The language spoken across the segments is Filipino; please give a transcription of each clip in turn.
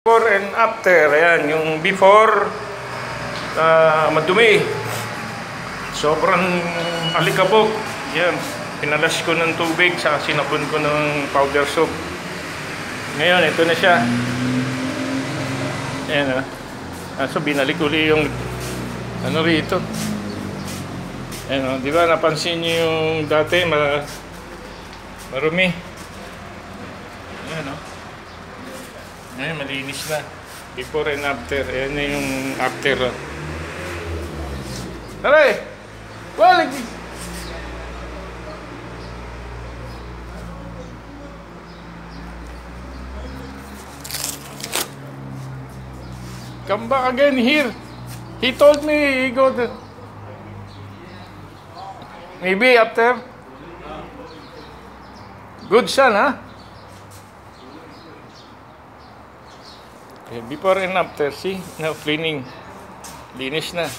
Before and after, ayan, yung before, madumi, sobrang alikabok, yan, pinalas ko ng tubig, saka sinabon ko ng powder soap. Ngayon, ito na siya, ayan, so binalik uli yung, ano rito, ayan, di ba, napansin nyo yung dati, marumi, ayan, ngayon, malinis na. Before and after. Ayan na yung after. Taray! Walig! Come back again here. He told me he go to... Maybe after. Good son, huh? Before and after, see? Now cleaning. Linis na.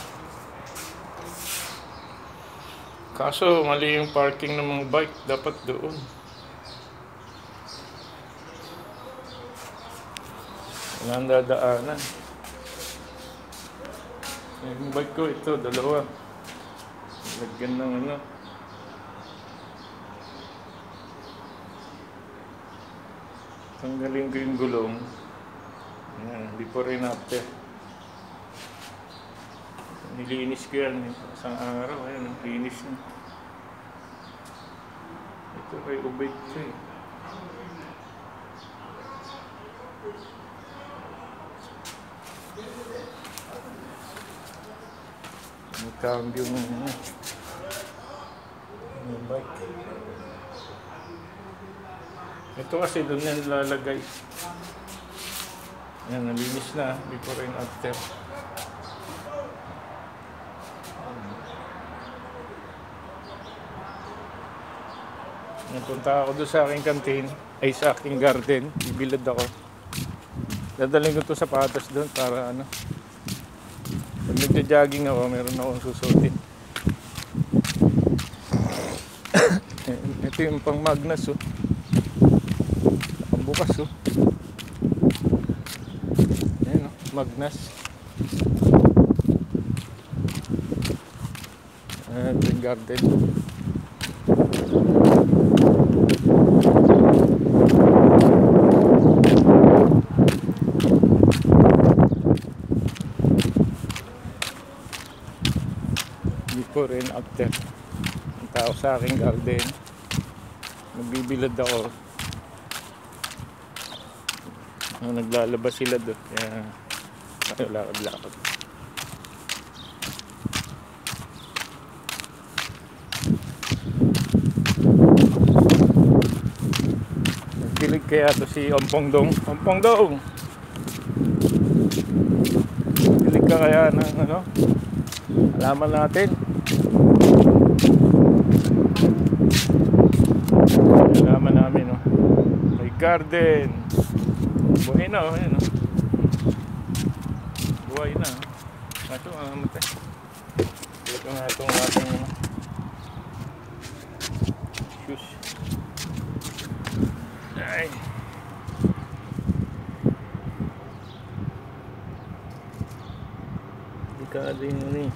Kaso, mali yung parking ng mga bike. Dapat doon. Walang dadaanan. Yung bike ko, ito, dalawa. Lagyan ng ano. Tanggalin ko yung gulong. Ayan, before and after. Nilinis ko yan isang araw. Ayan, linis na. Ito kay ubay ko eh. Nag-cambio mo na. Yung bike. Ito kasi doon yan lalagay. Yan, nalinis na before and after. Napunta ako doon sa aking kantin, ay sa aking garden, bibilad ako. Dadalhin ko to sapatos doon para ano. Pag nagja-jogging ako, meron akong susutin. Ito yung pang Magnas oh. Nakabukas oh. Magnas. Green garden. Before and after. Ang tao sa aking garden. Nagbibilad ako. Naglalabas sila doon. Kaya lakad-lakad. Nagkilig kaya to si Ompong Dong. Ompong Dong! Kilig ka kaya ng ano? Alaman natin. Alaman namin no? May garden. Buhay na ayun no? Buhay na. Ito, matay. Ito nga itong ating shoes. Ay. Hindi ka din yun eh.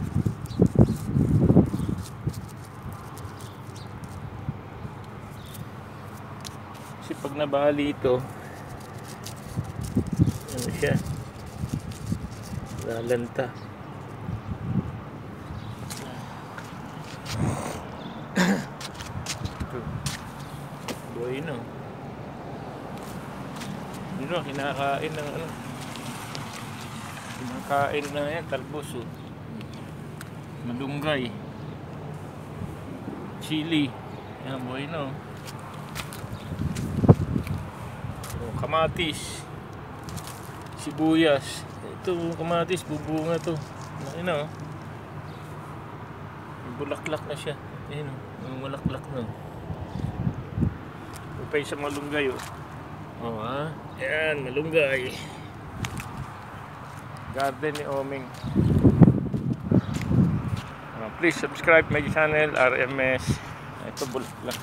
Kasi pag nabali ito, ano siya? Lalanta. Buhay na. Yun o, kinakain ng ano. Kinakain na yan, talbos o. Malunggay. Chili. Yan, buhay na o. Kamatis. Sibuyas. Ito, kamatis, bubunga to. Ayun na, oh. Bulaklak na siya. Ayun, oh. Bulaklak na. Upay sa malunggay, oh. Oh, ha? Ayan, malunggay. Garden ni Oming. Please subscribe my channel, RMS. Ito, bulaklak.